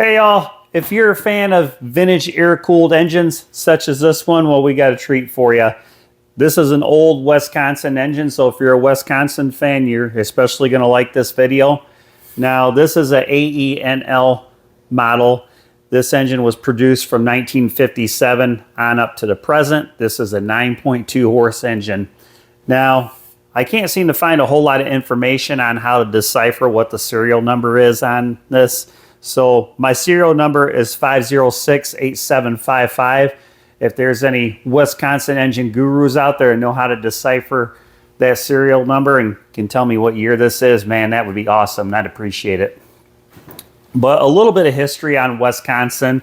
Hey y'all, if you're a fan of vintage air-cooled engines such as this one, well, we got a treat for you. This is an old Wisconsin engine, so if you're a Wisconsin fan, you're especially going to like this video. Now, this is a AENL model. This engine was produced from 1957 on up to the present. This is a 9.2 horse engine. Now, I can't seem to find a whole lot of information on how to decipher what the serial number is on this. So my serial number is 5068755. If there's any Wisconsin engine gurus out there and know how to decipher that serial number and can tell me what year this is, man, that would be awesome. I'd appreciate it. But a little bit of history on Wisconsin.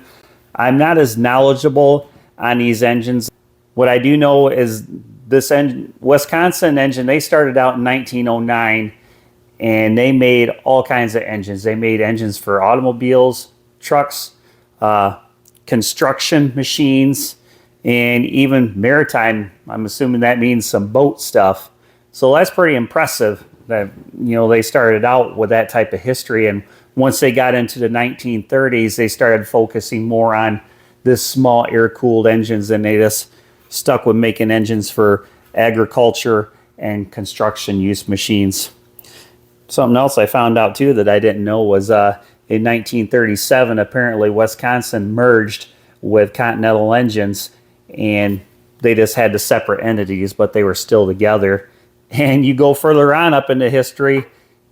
I'm not as knowledgeable on these engines. What I do know is this Wisconsin engine, they started out in 1909. And they made all kinds of engines. They made engines for automobiles, trucks, construction machines, and even maritime. I'm assuming that means some boat stuff. So that's pretty impressive that, you know, they started out with that type of history. And once they got into the 1930s, they started focusing more on this small air-cooled engines, and they just stuck with making engines for agriculture and construction use machines. Something else I found out too that I didn't know was in 1937, apparently Wisconsin merged with Continental Engines, and they just had the separate entities, but they were still together. And you go further on up into history,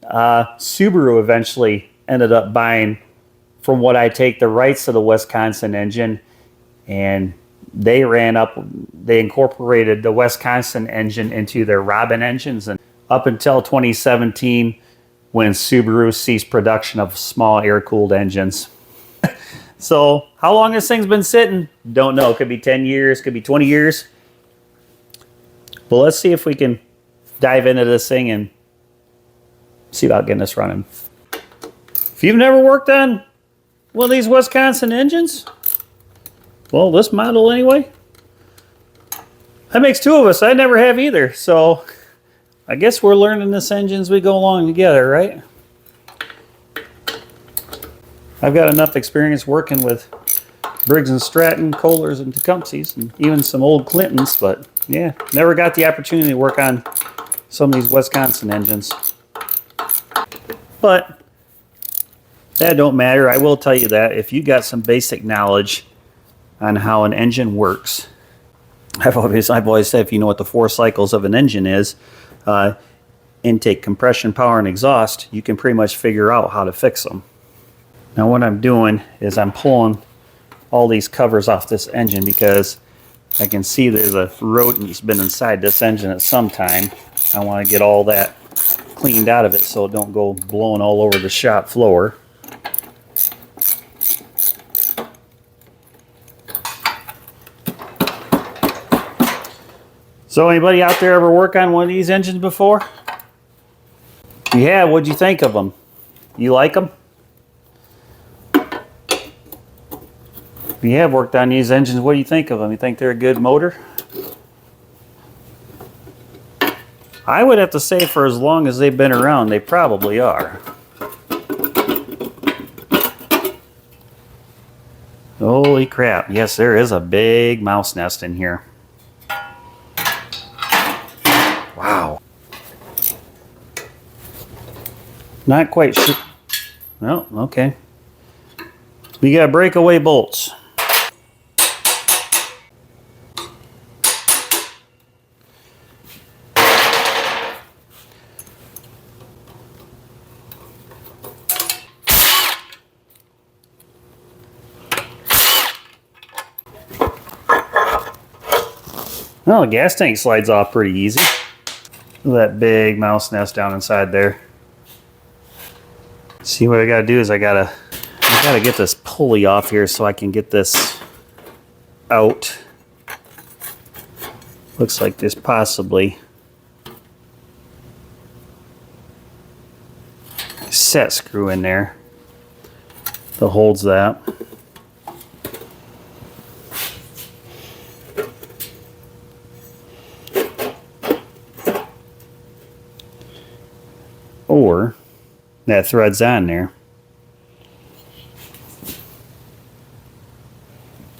Subaru eventually ended up buying, from what I take, the rights to the Wisconsin engine, and they incorporated the Wisconsin engine into their Robin engines, and up until 2017, when Subaru ceased production of small air-cooled engines. So how long this thing's been sitting? Don't know. Could be 10 years, could be 20 years. But let's see if we can dive into this thing and see about getting this running. If you've never worked on one of these Wisconsin engines, well, this model anyway, that makes two of us. I never have either, so I guess we're learning this engine as we go along together, right? I've got enough experience working with Briggs & Stratton, Kohlers, and Tecumsehs, and even some old Clintons, but yeah, never got the opportunity to work on some of these Wisconsin engines. But that don't matter. I will tell you that if you got some basic knowledge on how an engine works, I've always said if you know what the 4 cycles of an engine is, intake, compression, power, and exhaust, you can pretty much figure out how to fix them. Now what I'm doing is I'm pulling all these covers off this engine because I can see there's a rodent that's been inside this engine at some time. I want to get all that cleaned out of it so it don't go blowing all over the shop floor. So anybody out there ever work on one of these engines before? If you have, what'd you think of them? You like them? If you have worked on these engines, what do you think of them? You think they're a good motor? I would have to say for as long as they've been around, they probably are. Holy crap. Yes, there is a big mouse nest in here. Wow. Not quite sure. No, okay. We got breakaway bolts. Well, the gas tank slides off pretty easy. Look at that big mouse nest down inside there. See, what I gotta do is I gotta get this pulley off here so I can get this out. Looks like there's possibly a set screw in there that holds that. Or that thread's on there.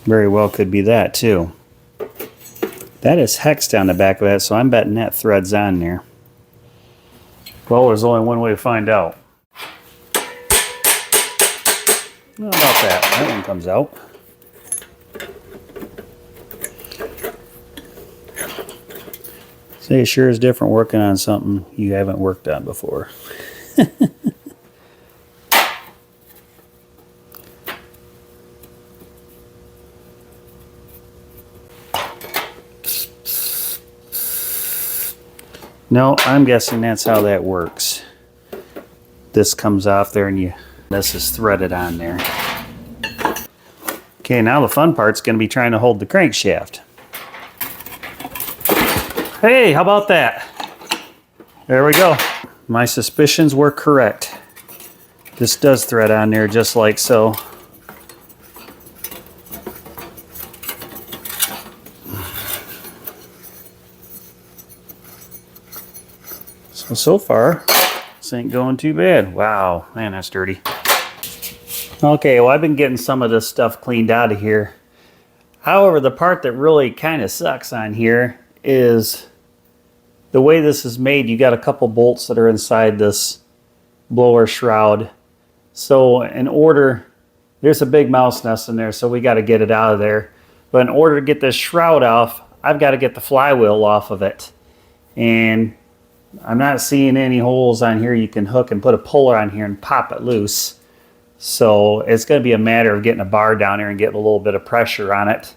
Very well could be that too. That is hex down the back of that, so I'm betting that thread's on there. Well, there's only one way to find out. How about that? That one comes out. Say, it sure is different working on something you haven't worked on before. No, I'm guessing that's how that works. This comes off there and this is threaded on there. Okay, now the fun part's going to be trying to hold the crankshaft. Hey, how about that? There we go. My suspicions were correct. This does thread on there just like so. So far, this ain't going too bad. Wow, man, that's dirty. Okay, well, I've been getting some of this stuff cleaned out of here. However, the part that really kind of sucks on here is the way this is made. You got a couple bolts that are inside this blower shroud. So in order, there's a big mouse nest in there, so we got to get it out of there. But in order to get this shroud off, I've got to get the flywheel off of it. And I'm not seeing any holes on here you can hook and put a puller on here and pop it loose. So it's going to be a matter of getting a bar down there and getting a little bit of pressure on it.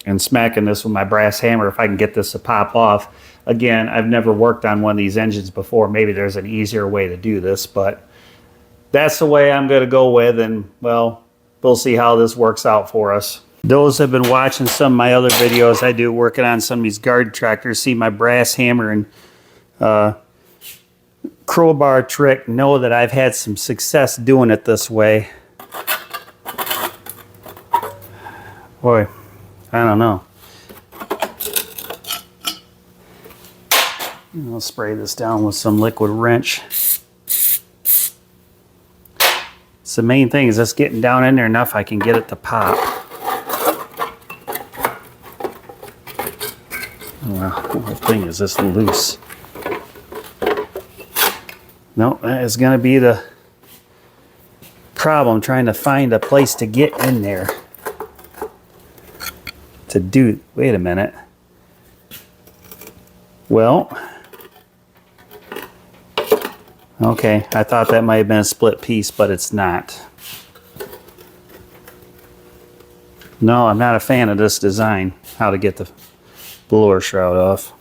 And smacking this with my brass hammer if I can get this to pop off. Again, I've never worked on one of these engines before. Maybe there's an easier way to do this, but that's the way I'm going to go with, and well, we'll see how this works out for us. Those have been watching some of my other videos I do working on some of these garden tractors, see my brass hammer and crowbar trick, know that I've had some success doing it this way. Boy, I don't know. I'll spray this down with some liquid wrench. It's the main thing is just getting down in there enough I can get it to pop. Well, the whole thing is just loose. No, that is going to be the problem, trying to find a place to get in there. To do, wait a minute. Well, okay, I thought that might have been a split piece, but it's not. No, I'm not a fan of this design, how to get the blower shroud off.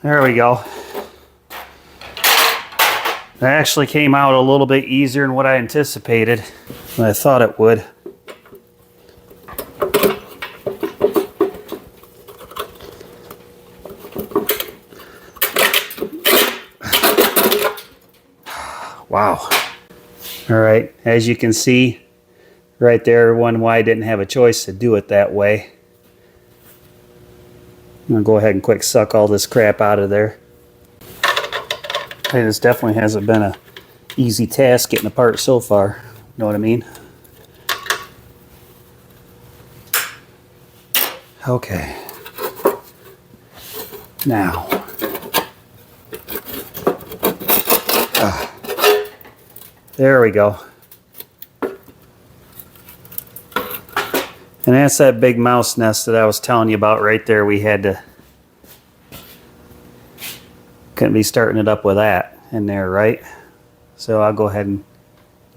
There we go. That actually came out a little bit easier than what I anticipated, than I thought it would. Wow. All right, as you can see right there, one why I didn't have a choice to do it that way. I'm going to go ahead and quick suck all this crap out of there. Hey, this definitely hasn't been an easy task getting apart so far. Know what I mean? Okay. Now. There we go. And that's that big mouse nest that I was telling you about right there. We had to, couldn't be starting it up with that in there, right? So I'll go ahead and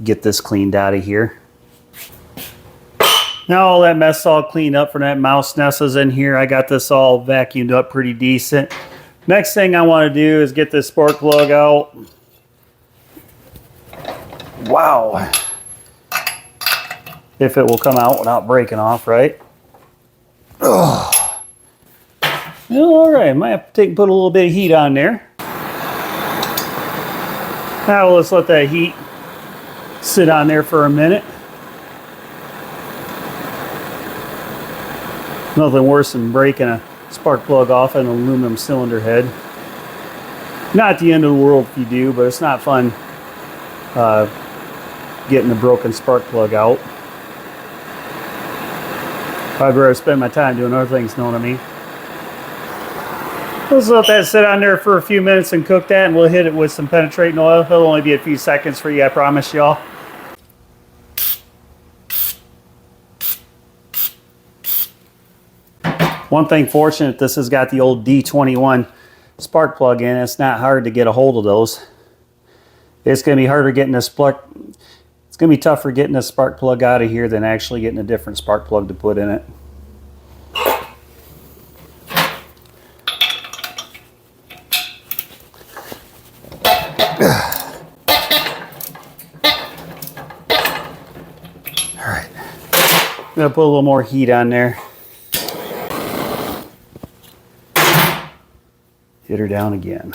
get this cleaned out of here. Now all that mess all cleaned up from that mouse nest is in here. I got this all vacuumed up pretty decent. Next thing I want to do is get this spark plug out. Wow. If it will come out without breaking off, right? Oh. Well, all right, might have to put a little bit of heat on there. Now let's let that heat sit on there for a minute. Nothing worse than breaking a spark plug off an aluminum cylinder head. Not the end of the world if you do, but it's not fun getting a broken spark plug out. I'd rather spend my time doing other things, know what I mean? Let's let that sit on there for a few minutes and cook that, and we'll hit it with some penetrating oil. It'll only be a few seconds for you, I promise y'all. One thing fortunate, this has got the old D21 spark plug in. It's not hard to get a hold of those. It's going to be harder getting a spark. It's going to be tougher getting a spark plug out of here than actually getting a different spark plug to put in it. All right, I'm going to put a little more heat on there. Hit her down again.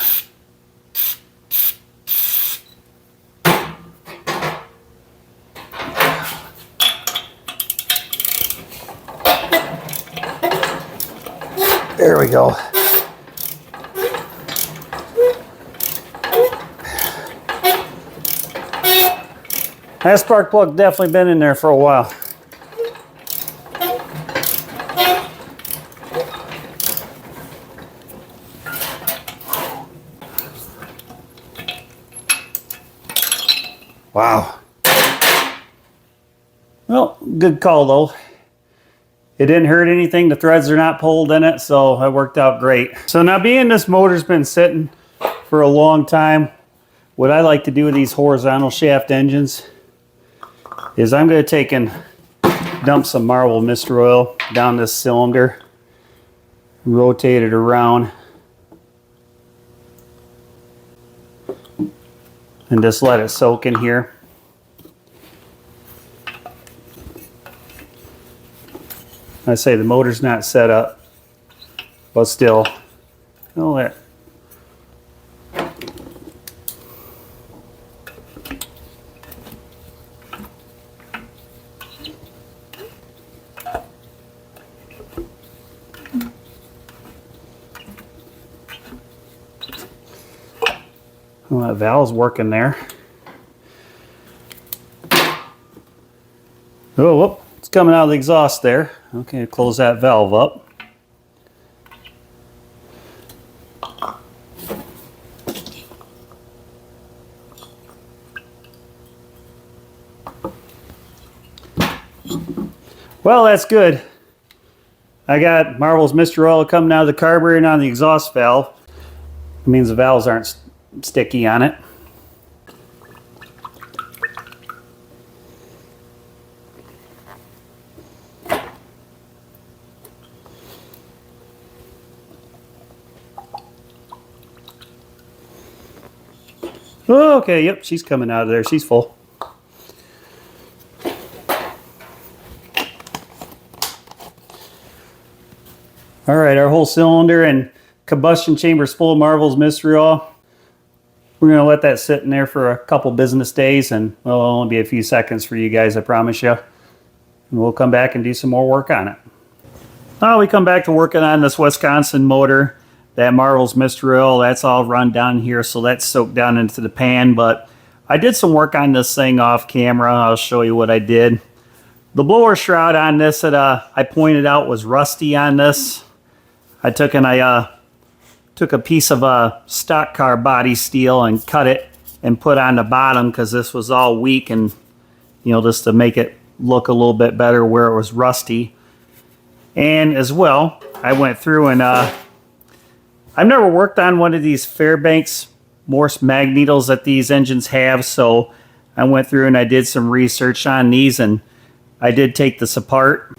There we go. That spark plug definitely been in there for a while. Wow. Well, good call though. It didn't hurt anything. The threads are not pulled in it, so it worked out great. So now being this motor's been sitting for a long time, what I like to do with these horizontal shaft engines is I'm going to take and dump some Marvel Mr. Oil down this cylinder, rotate it around, and just let it soak in here. I say the motor's not set up, but still, I'll let. Well, that valve's working there. Oh, whoop, it's coming out of the exhaust there. Okay, close that valve up. Well, that's good. I got Marvel's Mr. Oil coming out of the carburetor and on the exhaust valve. It means the valves aren't sticky on it. Oh, okay, yep, she's coming out of there. She's full. All right, our whole cylinder and combustion chamber's full of Marvel's Mystery Oil. We're going to let that sit in there for a couple business days, and well, it'll only be a few seconds for you guys, I promise you. And we'll come back and do some more work on it. Now we come back to working on this Wisconsin motor. That Marvel's Mystery Oil, that's all run down here, so that's soaked down into the pan. But I did some work on this thing off camera. I'll show you what I did. The blower shroud on this that I pointed out was rusty on this. I took a piece of stock car body steel and cut it and put on the bottom because this was all weak, and just to make it look a little bit better where it was rusty. And as well, I went through and I've never worked on one of these Fairbanks Morse magnetos that these engines have, so I went through and I did some research on these, and I did take this apart.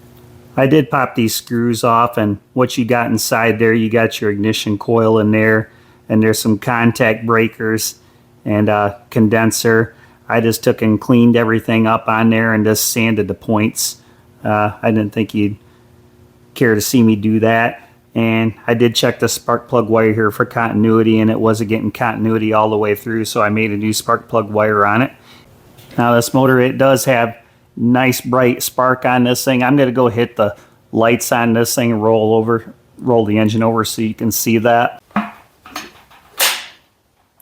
I did pop these screws off, and what you got inside there, you got your ignition coil in there, and there's some contact breakers and a condenser. I just took and cleaned everything up on there and just sanded the points. I didn't think you'd care to see me do that. And I did check the spark plug wire here for continuity, and it wasn't getting continuity all the way through, so I made a new spark plug wire on it. Now this motor, it does have nice bright spark on this thing. I'm going to go hit the lights on this thing and roll over roll the engine over so you can see that.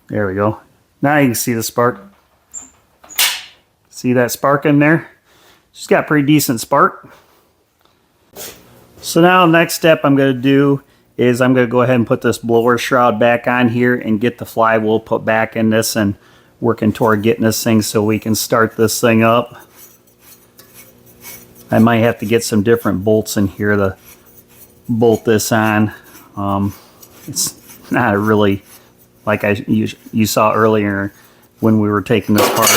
There we go. Now you can see the spark. See that spark in there? She's got pretty decent spark. So now next step I'm going to do is I'm going to go ahead and put this blower shroud back on here and get the flywheel put back in this and working toward getting this thing so we can start this thing up. I might have to get some different bolts in here to bolt this on. It's not really like you saw earlier when we were taking this apart.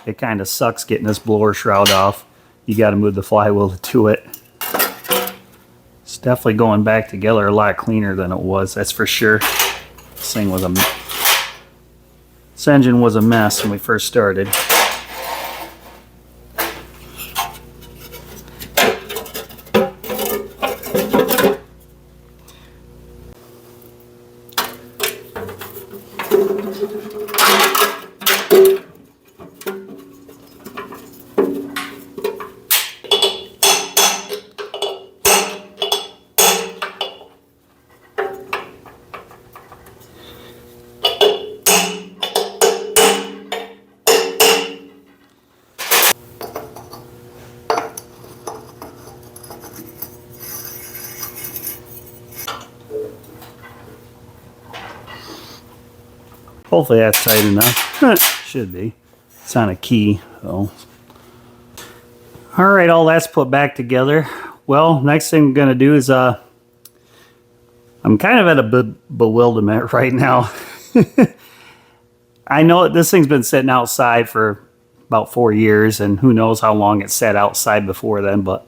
It kind of sucks getting this blower shroud off. You got to move the flywheel to it. It's definitely going back together a lot cleaner than it was, that's for sure. This engine was a mess when we first started. Hopefully that's tight enough. Should be. It's on a key, though. Alright, all that's put back together. Well, next thing I'm going to do is, I'm kind of at a bewilderment right now. I know this thing's been sitting outside for about 4 years, and who knows how long it sat outside before then, but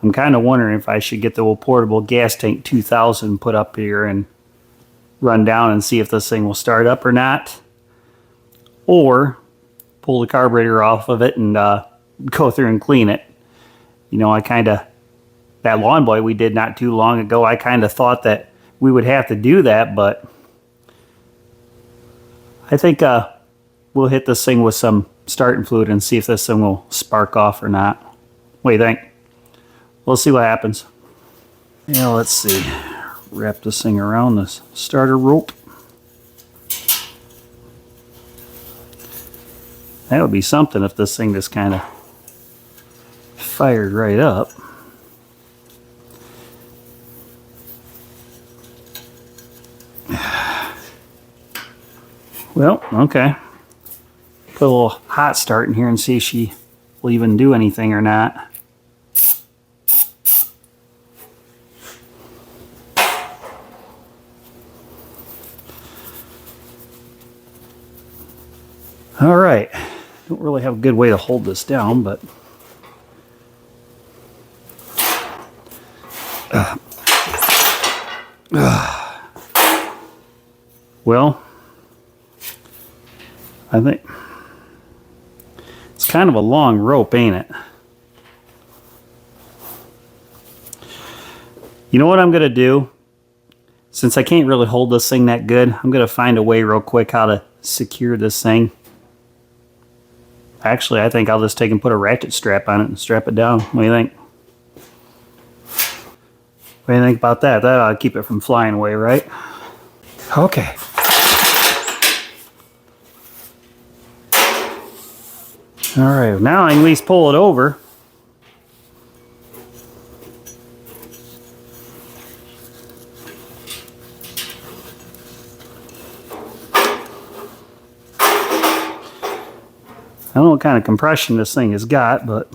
I'm kind of wondering if I should get the old portable gas tank 2000 put up here and run down and see if this thing will start up or not, or pull the carburetor off of it and go through and clean it. You know, that lawn boy we did not too long ago, I kind of thought that we would have to do that, but I think we'll hit this thing with some starting fluid and see if this thing will spark off or not. What do you think? We'll see what happens. Yeah, let's see. Wrap this thing around this starter rope. That would be something if this thing just kind of fired right up. Well, okay. Put a little hot start in here and see if she will even do anything or not. All right, don't really have a good way to hold this down, but well, I think it's kind of a long rope, ain't it? You know what I'm going to do? Since I can't really hold this thing that good, I'm going to find a way real quick how to secure this thing. Actually, I think I'll just take and put a ratchet strap on it and strap it down. What do you think? What do you think about that? That ought to keep it from flying away, right? Okay. Alright, now I can at least pull it over. I don't know what kind of compression this thing has got, but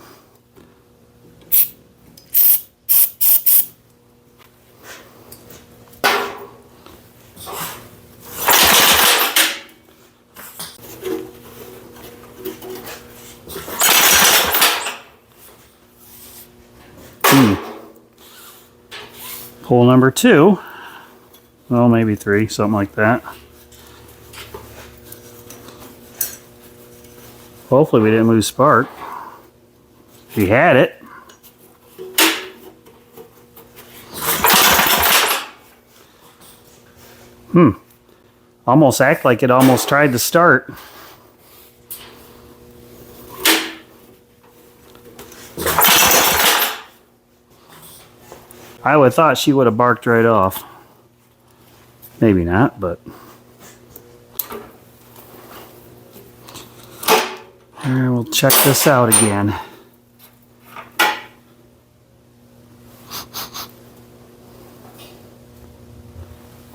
Hole number 2, well, maybe 3, something like that. Hopefully we didn't lose spark. We had it. Almost act like it almost tried to start. I would have thought she would have barked right off. Maybe not, but... Alright, we'll check this out again.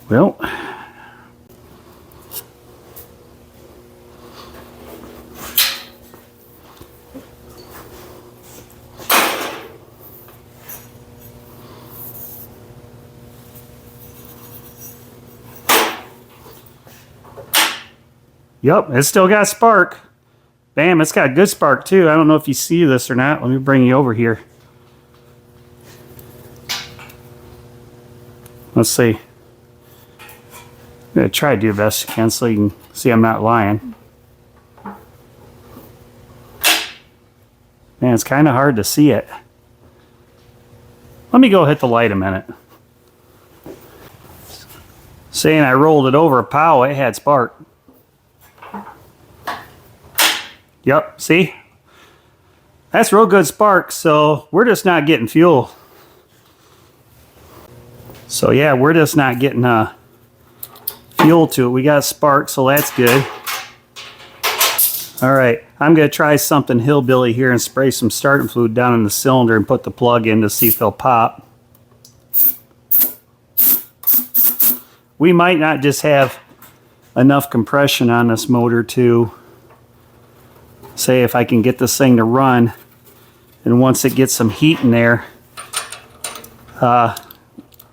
Well... Yep, it's still got spark. Bam, it's got good spark too. I don't know if you see this or not. Let me bring you over here. Let's see. I'm going to try to do the best I can so you can see I'm not lying. Man, it's kind of hard to see it. Let me go hit the light a minute. Saying I rolled it over, pow, it had spark. Yep, see? That's real good spark, so we're just not getting fuel. So yeah, we're just not getting fuel to it. We got spark, so that's good. All right, I'm gonna try something hillbilly here and spray some starting fluid down in the cylinder and put the plug in to see if it'll pop. We might not just have enough compression on this motor to say if I can get this thing to run, and once it gets some heat in there,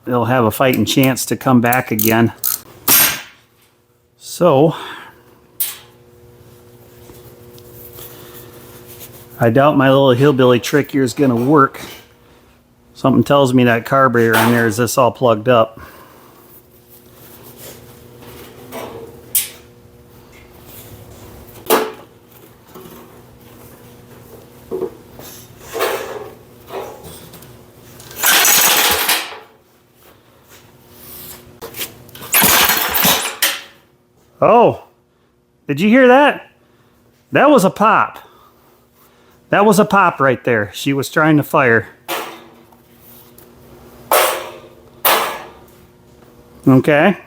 it'll have a fighting chance to come back again. So I doubt my little hillbilly trick here is going to work. Something tells me that carburetor on there is this all plugged up. Oh, did you hear that? That was a pop. That was a pop right there. She was trying to fire. Okay.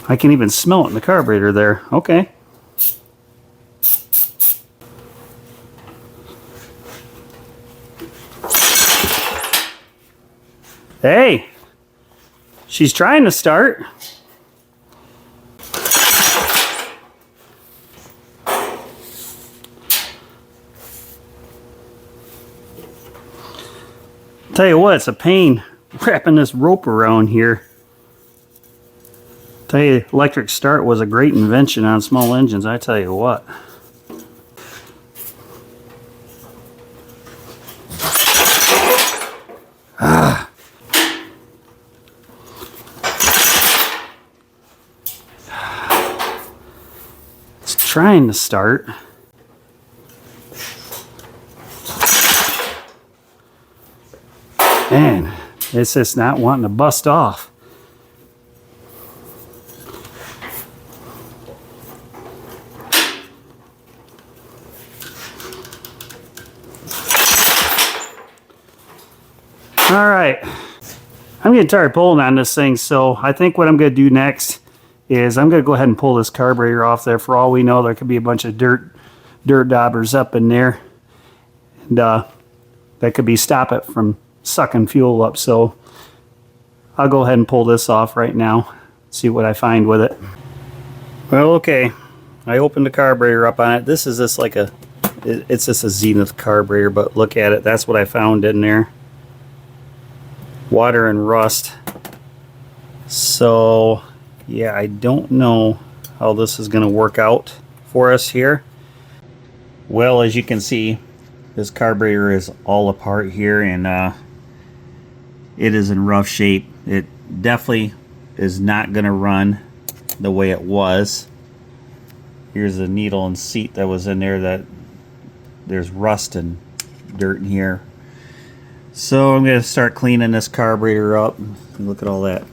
I can even smell it in the carburetor there. Okay. Hey, she's trying to start. Tell you what, it's a pain wrapping this rope around here. Tell you, electric start was a great invention on small engines, I tell you what. It's trying to start. Man, it's just not wanting to bust off. All right, I'm getting tired pulling on this thing, so I think what I'm going to do next is I'm going to go ahead and pull this carburetor off there. For all we know, there could be a bunch of dirt daubers up in there, and that could be stop it from sucking fuel up. So I'll go ahead and pull this off right now, see what I find with it. Well, okay, I opened the carburetor up on it. This is just like it's just a Zenith carburetor, but look at it, that's what I found in there. Water and rust. So yeah, I don't know how this is going to work out for us here. Well, as you can see, this carburetor is all apart here, and it is in rough shape. It definitely is not going to run the way it was. Here's the needle and seat that was in there, that there's rust and dirt in here. So I'm going to start cleaning this carburetor up. Look at all that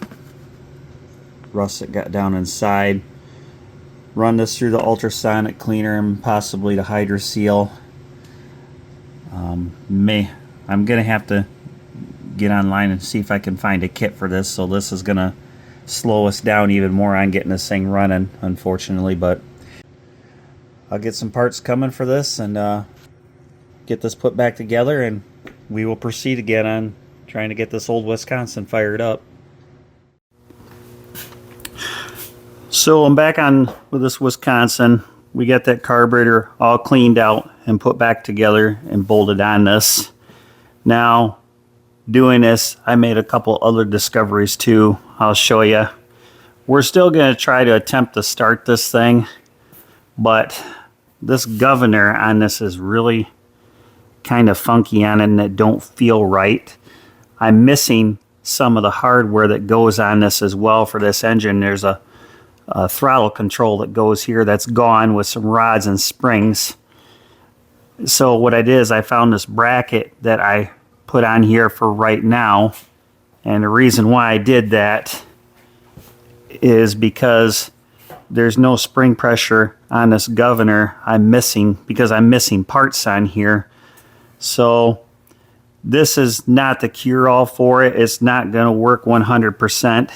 rust that got down inside. Run this through the ultrasonic cleaner and possibly the hydro seal. I'm going to have to get online and see if I can find a kit for this. So this is going to slow us down even more on getting this thing running, unfortunately. But I'll get some parts coming for this and get this put back together, and we will proceed again on trying to get this old Wisconsin fired up. So I'm back on with this Wisconsin. We got that carburetor all cleaned out and put back together and bolted on this. Now, doing this, I made a couple other discoveries too. I'll show you. We're still going to try to attempt to start this thing, but this governor on this is really kind of funky on it, and it don't feel right. I'm missing some of the hardware that goes on this as well for this engine. There's a throttle control that goes here that's gone with some rods and springs. So what I did is I found this bracket that I put on here for right now, and the reason why I did that is because there's no spring pressure on this governor. I'm missing parts on here. So this is not the cure-all for it. It's not going to work 100%.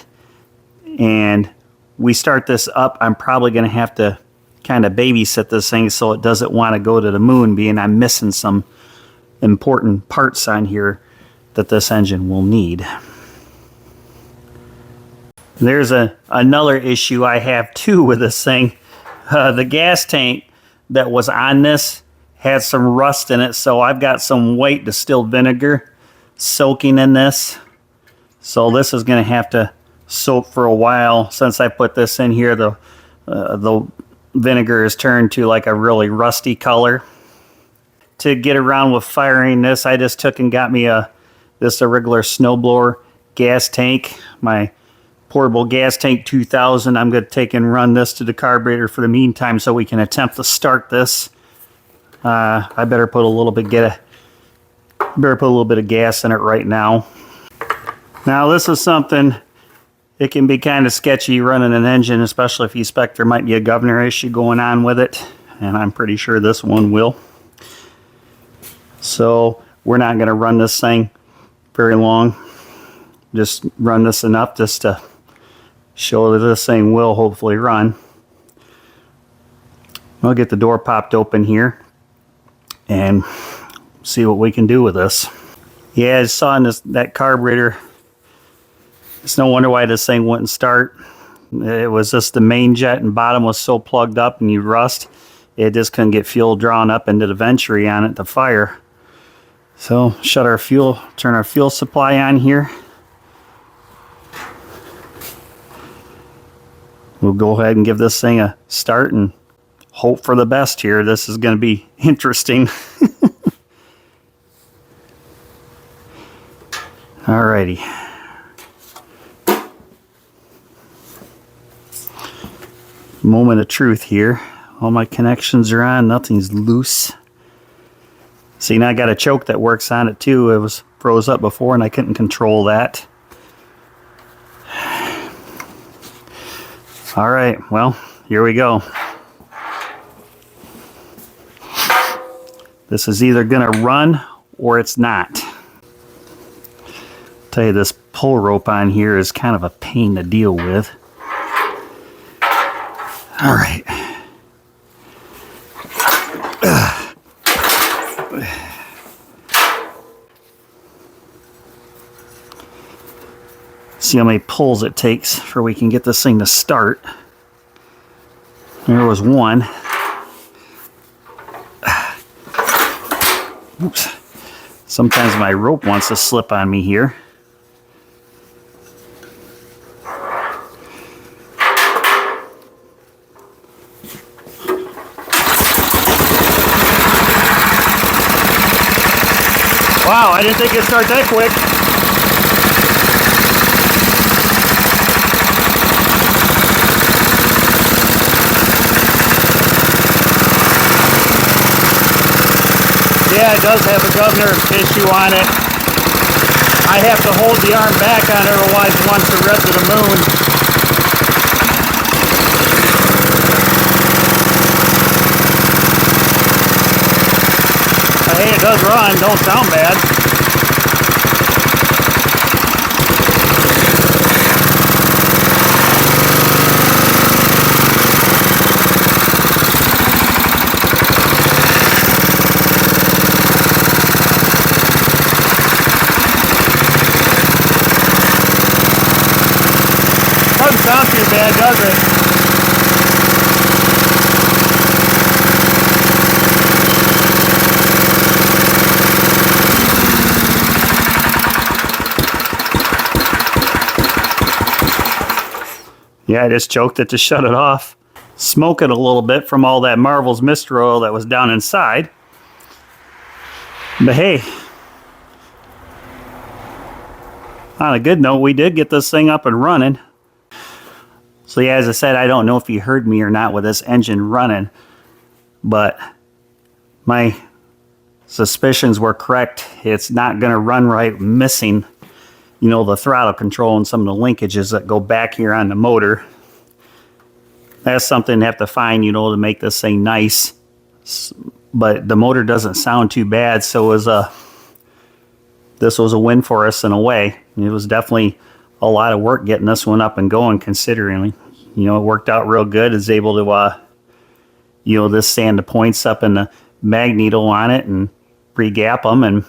And we start this up, I'm probably going to have to kind of babysit this thing so it doesn't want to go to the moon, being I'm missing some important parts on here that this engine will need. There's another issue I have too with this thing. The gas tank that was on this had some rust in it, so I've got some white distilled vinegar soaking in this. So this is going to have to soak for a while. Since I put this in here, the vinegar is turned to like a really rusty color. To get around with firing this, I just took and got me a regular snowblower gas tank, my portable gas tank 2000. I'm going to take and run this to the carburetor for the meantime so we can attempt to start this. I better put a little bit of gas in it right now. Now this is something, it can be kind of sketchy running an engine, especially if you suspect there might be a governor issue going on with it, and I'm pretty sure this one will. So we're not going to run this thing very long. Just run this enough just to show that this thing will hopefully run. We'll get the door popped open here and see what we can do with this. Yeah, I saw in that carburetor, it's no wonder why this thing wouldn't start. It was just the main jet and bottom was so plugged up and you rust, it just couldn't get fuel drawn up into the venturi on it to fire. So shut our fuel, turn our fuel supply on here. We'll go ahead and give this thing a start and hope for the best here. This is going to be interesting. Alrighty. Moment of truth here. All my connections are on, nothing's loose. See, now I got a choke that works on it too. It was froze up before and I couldn't control that. Alright, well, here we go. This is either going to run or it's not. Tell you, this pull rope on here is kind of a pain to deal with. All right. See how many pulls it takes before we can get this thing to start. There was one. Oops. Sometimes my rope wants to slip on me here. Wow, I didn't think it'd start that quick. Yeah, it does have a governor issue on it. I have to hold the arm back on it, otherwise it wants to rev to the moon. But hey, it does run, don't sound bad. Yeah, does it? Yeah, I just choked it to shut it off. Smoke it a little bit from all that Marvel's Mist oil that was down inside. But hey, on a good note, we did get this thing up and running. So yeah, as I said, I don't know if you heard me or not with this engine running, but my suspicions were correct. It's not going to run right, missing, you know, the throttle control and some of the linkages that go back here on the motor. That's something to have to find, you know, to make this thing nice. But the motor doesn't sound too bad, so this was a win for us in a way. It was definitely a lot of work getting this one up and going, considering, you know, it worked out real good. Is able to, you know, just sand the points up in the mag needle on it and re-gap them, and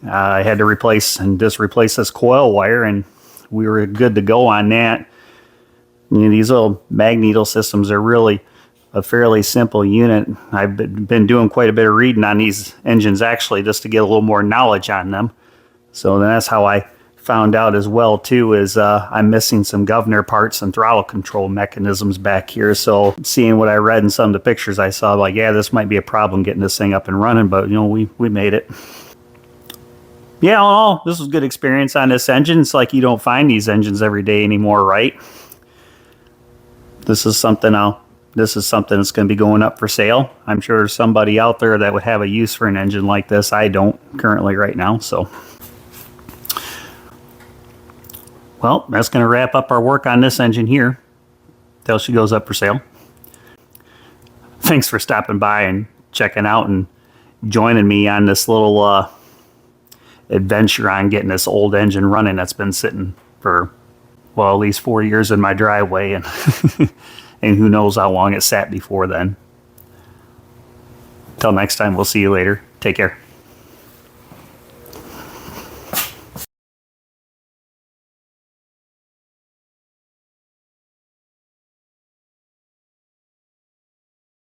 I had to replace this coil wire, and we were good to go on that. You know, these little mag needle systems are really a fairly simple unit. I've been doing quite a bit of reading on these engines, actually, just to get a little more knowledge on them. So that's how I found out as well too, is I'm missing some governor parts and throttle control mechanisms back here. So seeing what I read in some of the pictures I saw, like, yeah, this might be a problem getting this thing up and running, but you know, we made it. Yeah, all in all, this was a good experience on this engine. It's like you don't find these engines every day anymore, right? This is something that's going to be going up for sale. I'm sure there's somebody out there that would have a use for an engine like this. I don't currently right now, so. Well, that's going to wrap up our work on this engine here till she goes up for sale. Thanks for stopping by and checking out and joining me on this little adventure on getting this old engine running that's been sitting for, well, at least 4 years in my driveway, and and who knows how long it sat before then. Till next time, we'll see you later. Take care.